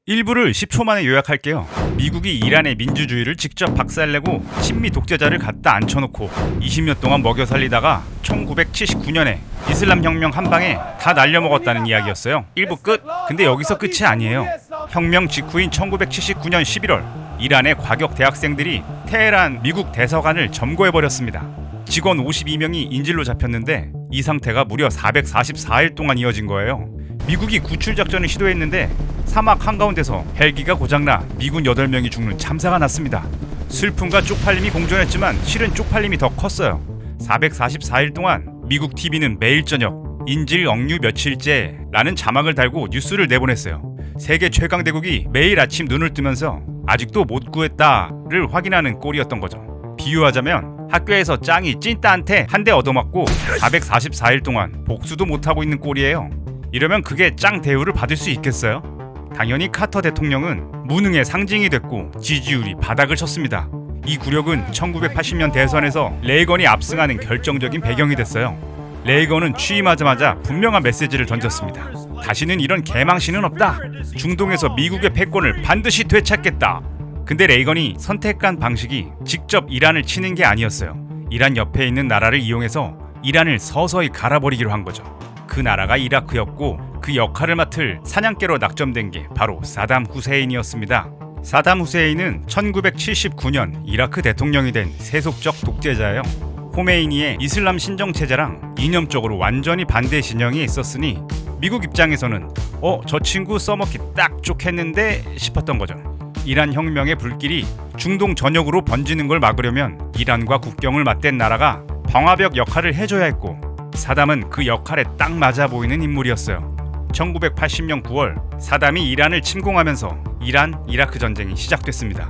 일부를 10초 만에 요약할게요. 미국이 이란의 민주주의를 직접 박살내고 친미 독재자를 갖다 앉혀놓고 20년 동안 먹여 살리다가 1979년에 이슬람 혁명 한 방에 다 날려먹었다는 이야기였어요. 1부 끝. 근데 여기서 끝이 아니에요. 혁명 직후인 1979년 11월 이란의 과격 대학생들이 테헤란 미국 대사관을 점거해버렸습니다. 직원 52명이 인질로 잡혔는데 이 상태가 무려 444일 동안 이어진 거예요. 미국이 구출 작전을 시도했는데 사막 한가운데서 헬기가 고장나 미군 8명이 죽는 참사가 났습니다. 슬픔과 쪽팔림이 공존했지만 실은 쪽팔림이 더 컸어요. 444일 동안 미국 TV는 매일 저녁 인질 억류 며칠째 라는 자막을 달고 뉴스를 내보냈어요. 세계 최강대국이 매일 아침 눈을 뜨면서 아직도 못 구했다를 확인하는 꼴이었던 거죠. 비유하자면 학교에서 짱이 찐따한테 한 대 얻어맞고 444일 동안 복수도 못하고 있는 꼴이에요. 이러면 그게 짱 대우를 받을 수 있겠어요? 당연히 카터 대통령은 무능의 상징이 됐고 지지율이 바닥을 쳤습니다. 이 굴욕은 1980년 대선에서 레이건이 압승하는 결정적인 배경이 됐어요. 레이건은 취임하자마자 분명한 메시지를 던졌습니다. 다시는 이런 개망신은 없다. 중동에서 미국의 패권을 반드시 되찾겠다. 근데 레이건이 선택한 방식이 직접 이란을 치는 게 아니었어요. 이란 옆에 있는 나라를 이용해서 이란을 서서히 갈아버리기로 한 거죠. 그 나라가 이라크였고 그 역할을 맡을 사냥개로 낙점된 게 바로 사담 후세인이었습니다. 사담 후세인은 1979년 이라크 대통령이 된 세속적 독재자예요. 호메이니의 이슬람 신정체제랑 이념적으로 완전히 반대 진영이 있었으니 미국 입장에서는 저 친구 써먹기 딱 좋겠는데 싶었던 거죠. 이란 혁명의 불길이 중동 전역으로 번지는 걸 막으려면 이란과 국경을 맞댄 나라가 방화벽 역할을 해줘야 했고 사담은 그 역할에 딱 맞아 보이는 인물이었어요. 1980년 9월 사담이 이란을 침공하면서 이란-이라크 전쟁이 시작됐습니다.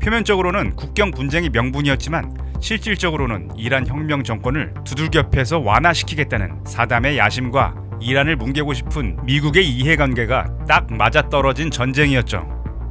표면적으로는 국경 분쟁이 명분이었지만 실질적으로는 이란 혁명 정권을 두들겨 패서 완화시키겠다는 사담의 야심과 이란을 뭉개고 싶은 미국의 이해관계가 딱 맞아떨어진 전쟁이었죠.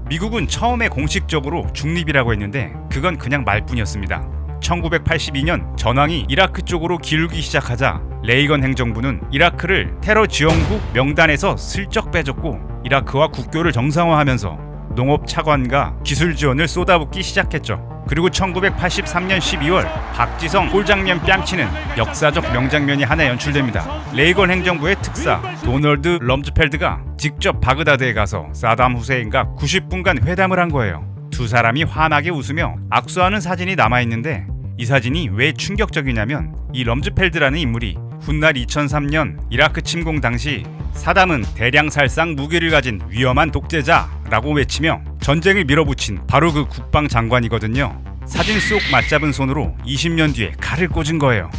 미국은 처음에 공식적으로 중립이라고 했는데 그건 그냥 말뿐이었습니다. 1982년 전황이 이라크 쪽으로 기울기 시작하자 레이건 행정부는 이라크를 테러 지원국 명단에서 슬쩍 빼줬고 이라크와 국교를 정상화하면서 농업 차관과 기술 지원을 쏟아붓기 시작했죠. 그리고 1983년 12월 박지성 꼴장면 뺨치는 역사적 명장면이 하나 연출됩니다. 레이건 행정부의 특사 도널드 럼즈펠드가 직접 바그다드에 가서 사담 후세인과 90분간 회담을 한 거예요. 두 사람이 환하게 웃으며 악수하는 사진이 남아있는데 이 사진이 왜 충격적이냐면 이 럼즈펠드라는 인물이 훗날 2003년 이라크 침공 당시 사담은 대량 살상 무기를 가진 위험한 독재자라고 외치며 전쟁을 밀어붙인 바로 그 국방장관이거든요. 사진 속 맞잡은 손으로 20년 뒤에 칼을 꽂은 거예요.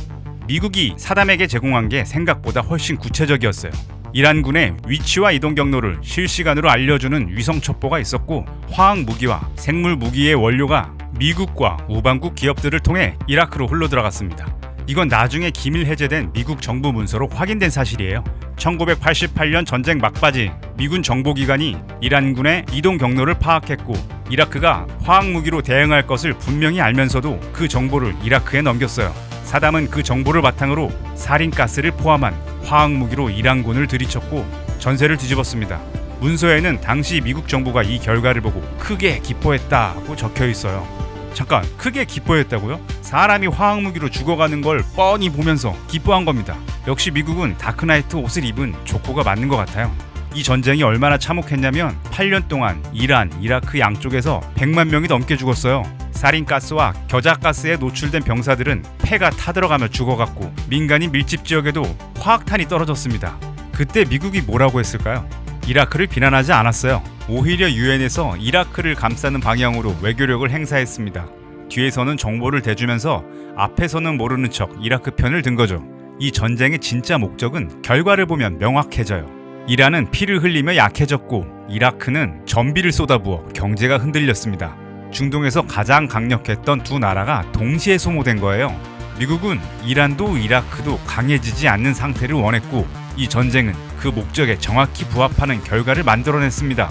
미국이 사담에게 제공한 게 생각보다 훨씬 구체적이었어요. 이란군의 위치와 이동 경로를 실시간으로 알려주는 위성 첩보가 있었고 화학 무기와 생물 무기의 원료가 미국과 우방국 기업들을 통해 이라크로 흘러들어갔습니다. 이건 나중에 기밀 해제된 미국 정부 문서로 확인된 사실이에요. 1988년 전쟁 막바지 미군 정보기관이 이란군의 이동 경로를 파악했고 이라크가 화학무기로 대응할 것을 분명히 알면서도 그 정보를 이라크에 넘겼어요. 사담은 그 정보를 바탕으로 살인가스를 포함한 화학무기로 이란군을 들이쳤고 전세를 뒤집었습니다. 문서에는 당시 미국 정부가 이 결과를 보고 크게 기뻐했다고 적혀 있어요. 잠깐, 크게 기뻐했다고요? 사람이 화학무기로 죽어가는 걸 뻔히 보면서 기뻐한 겁니다. 역시 미국은 다크나이트 옷을 입은 조커가 맞는 것 같아요. 이 전쟁이 얼마나 참혹했냐면 8년 동안 이란, 이라크 양쪽에서 100만 명이 넘게 죽었어요. 살인가스와 겨자가스에 노출된 병사들은 폐가 타들어가며 죽어갔고 민간인 밀집 지역에도 화학탄이 떨어졌습니다. 그때 미국이 뭐라고 했을까요? 이라크를 비난하지 않았어요. 오히려 유엔에서 이라크를 감싸는 방향으로 외교력을 행사했습니다. 뒤에서는 정보를 대주면서 앞에서는 모르는 척 이라크 편을 든 거죠. 이 전쟁의 진짜 목적은 결과를 보면 명확해져요. 이란은 피를 흘리며 약해졌고 이라크는 전비를 쏟아부어 경제가 흔들렸습니다. 중동에서 가장 강력했던 두 나라가 동시에 소모된 거예요. 미국은 이란도 이라크도 강해지지 않는 상태를 원했고 이 전쟁은 그 목적에 정확히 부합하는 결과를 만들어냈습니다.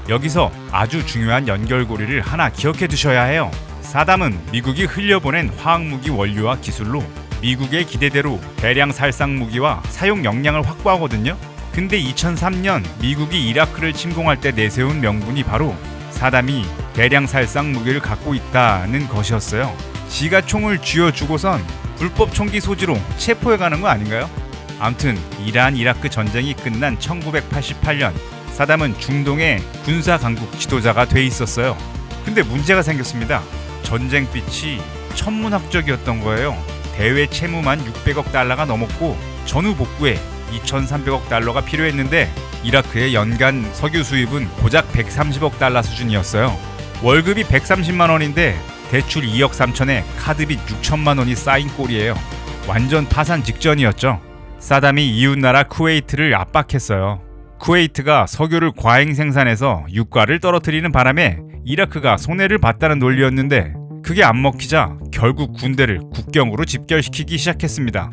여기서 아주 중요한 연결고리를 하나 기억해 두셔야 해요. 사담은 미국이 흘려보낸 화학무기 원료와 기술로 미국의 기대대로 대량 살상 무기와 사용 역량을 확보하거든요. 근데 2003년 미국이 이라크를 침공할 때 내세운 명분이 바로 사담이 대량 살상 무기를 갖고 있다는 것이었어요. 지가 총을 쥐어주고선 불법 총기 소지로 체포해가는 거 아닌가요? 암튼 이란 이라크 전쟁이 끝난 1988년 사담은 중동의 군사 강국 지도자가 돼 있었어요. 근데 문제가 생겼습니다. 전쟁빛이 천문학적이었던 거예요. 대외 채무만 600억 달러가 넘었고 전후 복구에 2,300억 달러가 필요했는데 이라크의 연간 석유 수입은 고작 130억 달러 수준이었어요. 월급이 130만 원인데 대출 2억 3천에 카드빚 6천만 원이 쌓인 꼴이에요. 완전 파산 직전이었죠. 사담이 이웃나라 쿠웨이트를 압박했어요. 쿠웨이트가 석유를 과잉 생산해서 유가를 떨어뜨리는 바람에 이라크가 손해를 봤다는 논리였는데 그게 안 먹히자 결국 군대를 국경으로 집결시키기 시작했습니다.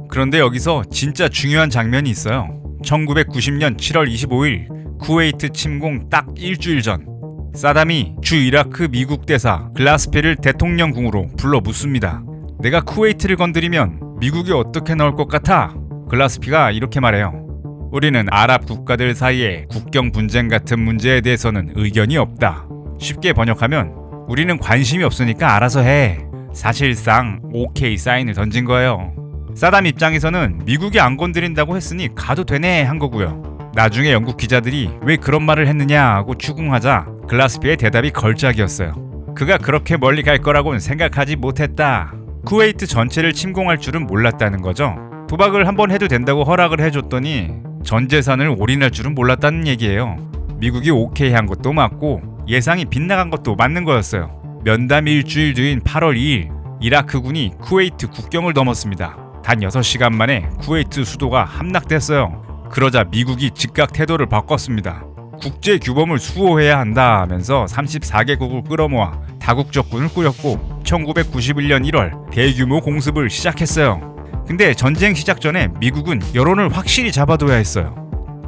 그런데 여기서 진짜 중요한 장면이 있어요. 1990년 7월 25일 쿠웨이트 침공 딱 일주일 전 사담이 주 이라크 미국 대사 글라스피를 대통령궁으로 불러 묻습니다. 내가 쿠웨이트를 건드리면 미국이 어떻게 나올 것 같아? 글라스피가 이렇게 말해요. 우리는 아랍 국가들 사이에 국경 분쟁 같은 문제에 대해서는 의견이 없다. 쉽게 번역하면 우리는 관심이 없으니까 알아서 해. 사실상 오케이 사인을 던진 거예요. 사담 입장에서는 미국이 안 건드린다고 했으니 가도 되네 한 거고요. 나중에 영국 기자들이 왜 그런 말을 했느냐고 추궁하자 글라스피의 대답이 걸작이었어요. 그가 그렇게 멀리 갈 거라고는 생각하지 못했다. 쿠웨이트 전체를 침공할 줄은 몰랐다는 거죠. 도박을 한번 해도 된다고 허락을 해줬더니 전 재산을 올인할 줄은 몰랐다는 얘기예요. 미국이 오케이 한 것도 맞고 예상이 빗나간 것도 맞는 거였어요. 면담 일주일 뒤인 8월 2일 이라크군이 쿠웨이트 국경을 넘었습니다. 단 6시간 만에 쿠웨이트 수도가 함락됐어요. 그러자 미국이 즉각 태도를 바꿨습니다. 국제 규범을 수호해야 한다 하면서 34개국을 끌어모아 다국적군을 꾸렸고 1991년 1월 대규모 공습을 시작했어요. 근데 전쟁 시작 전에 미국은 여론을 확실히 잡아둬야 했어요.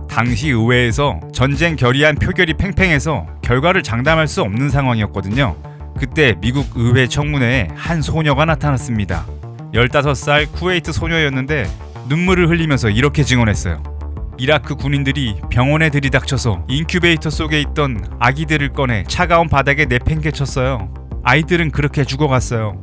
당시 의회에서 전쟁 결의안 표결이 팽팽해서 결과를 장담할 수 없는 상황이었거든요. 그때 미국 의회 청문회에 한 소녀가 나타났습니다. 15살 쿠웨이트 소녀였는데 눈물을 흘리면서 이렇게 증언했어요. 이라크 군인들이 병원에 들이닥쳐서 인큐베이터 속에 있던 아기들을 꺼내 차가운 바닥에 내팽개쳤어요. 아이들은 그렇게 죽어갔어요.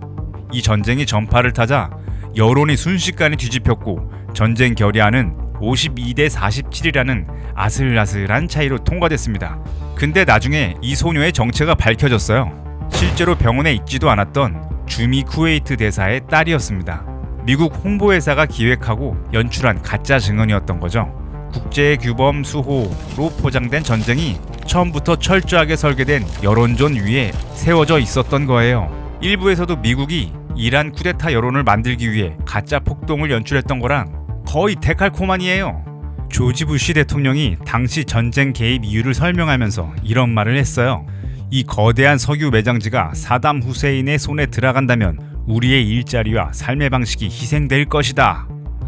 이 전쟁이 전파를 타자 여론이 순식간에 뒤집혔고 전쟁 결의안은 52대 47이라는 아슬아슬한 차이로 통과됐습니다. 근데 나중에 이 소녀의 정체가 밝혀졌어요. 실제로 병원에 있지도 않았던 주미 쿠웨이트 대사의 딸이었습니다. 미국 홍보회사가 기획하고 연출한 가짜 증언이었던 거죠. 국제규범 수호로 포장된 전쟁이 처음부터 철저하게 설계된 여론전 위에 세워져 있었던 거예요. 일부에서도 미국이 이란 쿠데타 여론을 만들기 위해 가짜 폭동을 연출했던 거랑 거의 데칼코마니예요. 조지 부시 대통령이 당시 전쟁 개입 이유를 설명하면서 이런 말을 했어요. 이 거대한 석유 매장지가 사담 후세인의 손에 들어간다면 우리의 일자리와 삶의 방식이 희생될 것이다.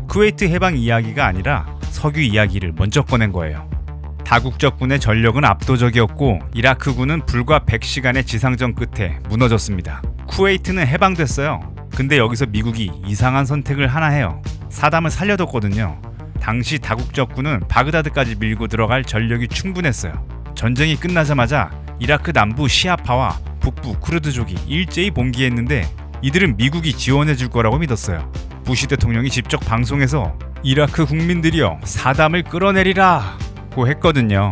쿠웨이트 해방 이야기가 아니라 석유 이야기를 먼저 꺼낸 거예요. 다국적군의 전력은 압도적이었고 이라크군은 불과 100시간의 지상전 끝에 무너졌습니다. 쿠웨이트는 해방됐어요. 근데 여기서 미국이 이상한 선택을 하나 해요. 사담을 살려뒀거든요. 당시 다국적군은 바그다드까지 밀고 들어갈 전력이 충분했어요. 전쟁이 끝나자마자 이라크 남부 시아파와 북부 쿠르드족이 일제히 봉기했는데 이들은 미국이 지원해줄 거라고 믿었어요. 부시 대통령이 직접 방송에서 이라크 국민들이여 사담을 끌어내리라 고 했거든요.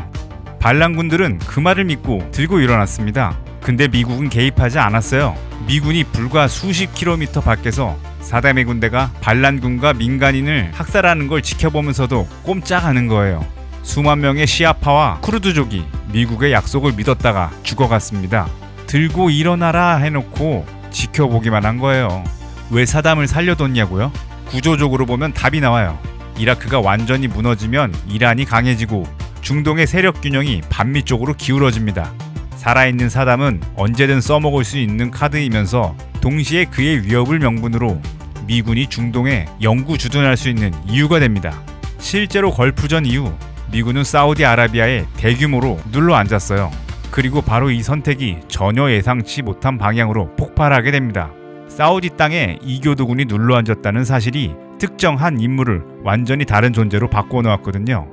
반란군들은 그 말을 믿고 들고 일어났습니다. 근데 미국은 개입하지 않았어요. 미군이 불과 수십 킬로미터 밖에서 사담의 군대가 반란군과 민간인을 학살하는 걸 지켜보면서도 꼼짝하는 거예요. 수만 명의 시아파와 쿠르드족이 미국의 약속을 믿었다가 죽어갔습니다. 들고 일어나라 해놓고 지켜보기만 한 거예요. 왜 사담을 살려뒀냐고요? 구조적으로 보면 답이 나와요. 이라크가 완전히 무너지면 이란이 강해지고 중동의 세력 균형이 반미 쪽으로 기울어집니다. 살아있는 사담은 언제든 써먹을 수 있는 카드이면서 동시에 그의 위협을 명분으로 미군이 중동에 영구 주둔할 수 있는 이유가 됩니다. 실제로 걸프전 이후 미군은 사우디아라비아에 대규모로 눌러앉았어요. 그리고 바로 이 선택이 전혀 예상치 못한 방향으로 폭발하게 됩니다. 사우디 땅에 이교도군이 눌러앉았다는 사실이 특정 한 인물을 완전히 다른 존재로 바꿔놓았거든요.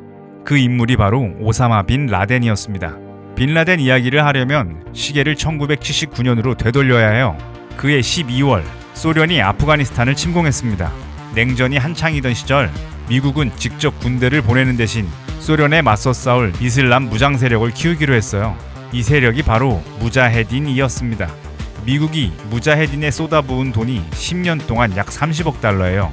그 인물이 바로 오사마 빈 라덴이었습니다. 빈 라덴 이야기를 하려면 시계를 1979년으로 되돌려야 해요. 그해 12월 소련이 아프가니스탄을 침공했습니다. 냉전이 한창이던 시절 미국은 직접 군대를 보내는 대신 소련에 맞서 싸울 이슬람 무장 세력을 키우기로 했어요. 이 세력이 바로 무자헤딘이었습니다. 미국이 무자헤딘에 쏟아부은 돈이 10년 동안 약 30억 달러예요.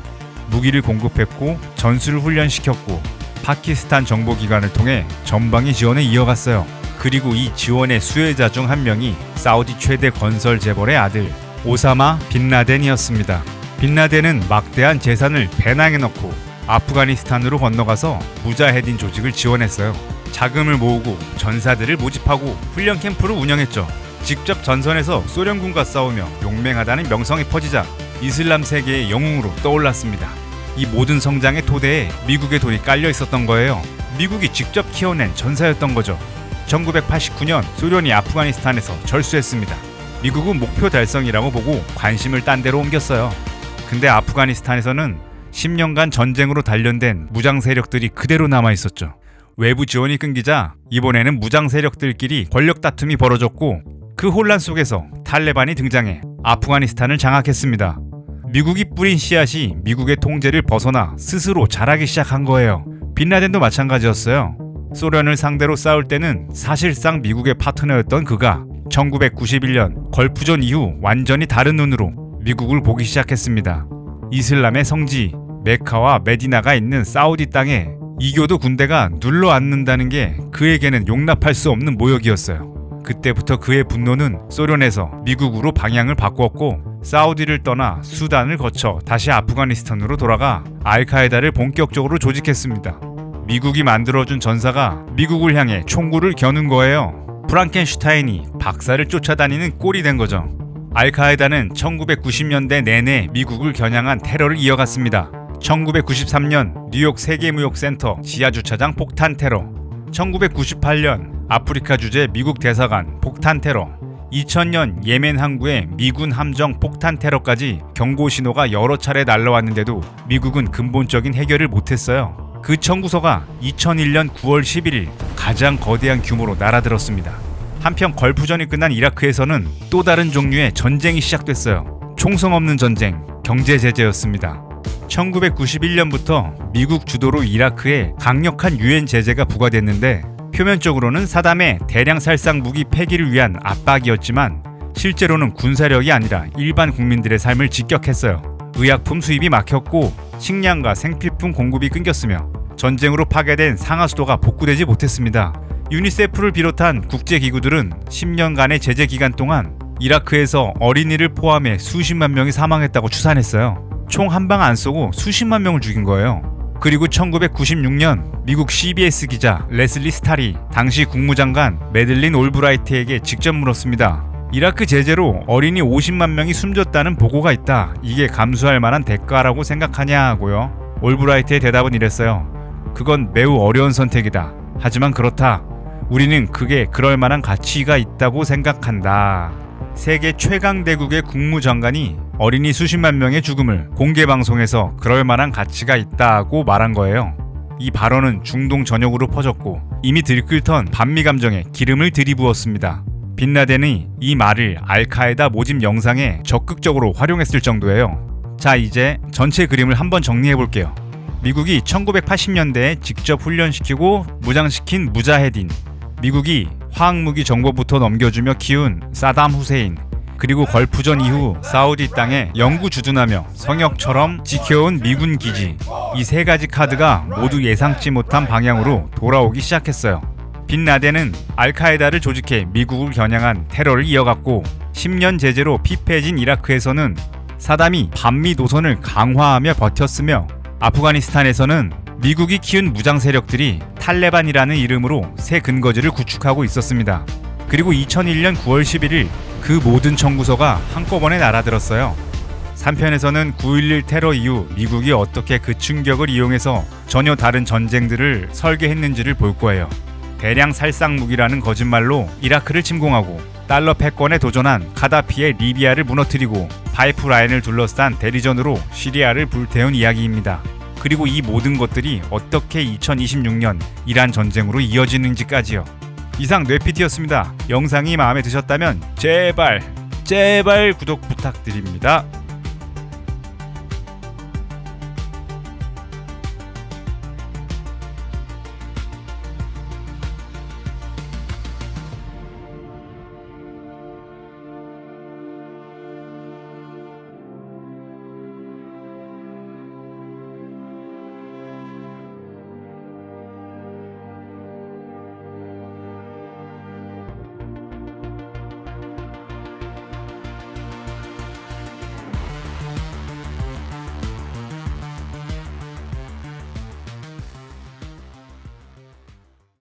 무기를 공급했고 전술을 훈련시켰고 파키스탄 정보기관을 통해 전방위 지원을 이어갔어요. 그리고 이 지원의 수혜자 중 한 명이 사우디 최대 건설 재벌의 아들 오사마 빈 라덴이었습니다. 빈 라덴은 막대한 재산을 배낭에 넣고 아프가니스탄으로 건너가서 무자헤딘 조직을 지원했어요. 자금을 모으고 전사들을 모집하고 훈련 캠프를 운영했죠. 직접 전선에서 소련군과 싸우며 용맹하다는 명성이 퍼지자 이슬람 세계의 영웅으로 떠올랐습니다. 이 모든 성장의 토대에 미국의 돈이 깔려 있었던 거예요. 미국이 직접 키워낸 전사였던 거죠. 1989년 소련이 아프가니스탄에서 절수했습니다. 미국은 목표 달성이라고 보고 관심을 딴 데로 옮겼어요. 근데 아프가니스탄에서는 10년간 전쟁으로 단련된 무장 세력들이 그대로 남아있었죠. 외부 지원이 끊기자 이번에는 무장 세력들끼리 권력 다툼이 벌어졌고 그 혼란 속에서 탈레반이 등장해 아프가니스탄을 장악했습니다. 미국이 뿌린 씨앗이 미국의 통제를 벗어나 스스로 자라기 시작한 거예요. 빈 라덴도 마찬가지였어요. 소련을 상대로 싸울 때는 사실상 미국의 파트너였던 그가 1991년 걸프전 이후 완전히 다른 눈으로 미국을 보기 시작했습니다. 이슬람의 성지 메카와 메디나가 있는 사우디 땅에 이교도 군대가 눌러앉는다는 게 그에게는 용납할 수 없는 모욕이었어요. 그때부터 그의 분노는 소련에서 미국으로 방향을 바꾸었고 사우디를 떠나 수단을 거쳐 다시 아프가니스탄으로 돌아가 알카에다를 본격적으로 조직했습니다. 미국이 만들어준 전사가 미국을 향해 총구를 겨눈 거예요. 프랑켄슈타인이 박사를 쫓아다니는 꼴이 된 거죠. 알카에다는 1990년대 내내 미국을 겨냥한 테러를 이어갔습니다. 1993년 뉴욕 세계무역센터 지하주차장 폭탄 테러, 1998년 아프리카 주재 미국 대사관 폭탄 테러, 2000년 예멘 항구의 미군 함정 폭탄 테러까지 경고 신호가 여러 차례 날라왔는데도 미국은 근본적인 해결을 못했어요. 그 청구서가 2001년 9월 11일 가장 거대한 규모로 날아들었습니다. 한편 걸프전이 끝난 이라크에서는 또 다른 종류의 전쟁이 시작됐어요. 총성 없는 전쟁, 경제 제재였습니다. 1991년부터 미국 주도로 이라크에 강력한 유엔 제재가 부과됐는데 표면적으로는 사담의 대량 살상 무기 폐기를 위한 압박이었지만 실제로는 군사력이 아니라 일반 국민들의 삶을 직격했어요. 의약품 수입이 막혔고 식량과 생필품 공급이 끊겼으며 전쟁으로 파괴된 상하수도가 복구되지 못했습니다. 유니세프를 비롯한 국제기구들은 10년간의 제재 기간 동안 이라크에서 어린이를 포함해 수십만 명이 사망했다고 추산했어요. 총 한 방 안 쏘고 수십만 명을 죽인 거예요. 그리고 1996년 미국 CBS 기자 레슬리 스탈이 당시 국무장관 매들린 올브라이트에게 직접 물었습니다. 이라크 제재로 어린이 50만 명이 숨졌다는 보고가 있다. 이게 감수할 만한 대가라고 생각하냐고요. 올브라이트의 대답은 이랬어요. 그건 매우 어려운 선택이다. 하지만 그렇다. 우리는 그게 그럴 만한 가치가 있다고 생각한다. 세계 최강대국의 국무장관이 어린이 수십만 명의 죽음을 공개방송에서 그럴 만한 가치가 있다고 말한 거예요. 이 발언은 중동 전역으로 퍼졌고 이미 들끓던 반미 감정에 기름을 들이부었습니다. 빈 라덴이 이 말을 알카에다 모집 영상에 적극적으로 활용했을 정도예요. 자, 이제 전체 그림을 한번 정리해볼게요. 미국이 1980년대에 직접 훈련시키고 무장시킨 무자헤딘, 미국이 화학무기 정보부터 넘겨주며 키운 사담 후세인, 그리고 걸프전 이후 사우디 땅에 영구 주둔하며 성역처럼 지켜온 미군 기지, 이 세 가지 카드가 모두 예상치 못한 방향으로 돌아오기 시작했어요. 빈 라덴은 알카에다를 조직해 미국을 겨냥한 테러를 이어갔고 10년 제재로 피폐해진 이라크에서는 사담이 반미 노선을 강화하며 버텼으며 아프가니스탄에서는 미국이 키운 무장 세력들이 탈레반이라는 이름으로 새 근거지를 구축하고 있었습니다. 그리고 2001년 9월 11일 그 모든 청구서가 한꺼번에 날아들었어요. 3편에서는 9.11 테러 이후 미국이 어떻게 그 충격을 이용해서 전혀 다른 전쟁들을 설계했는지를 볼 거예요. 대량 살상 무기라는 거짓말로 이라크를 침공하고 달러 패권에 도전한 카다피의 리비아를 무너뜨리고 파이프라인을 둘러싼 대리전으로 시리아를 불태운 이야기입니다. 그리고 이 모든 것들이 어떻게 2026년 이란 전쟁으로 이어지는지까지요. 이상 뇌피티였습니다. 영상이 마음에 드셨다면 제발 구독 부탁드립니다.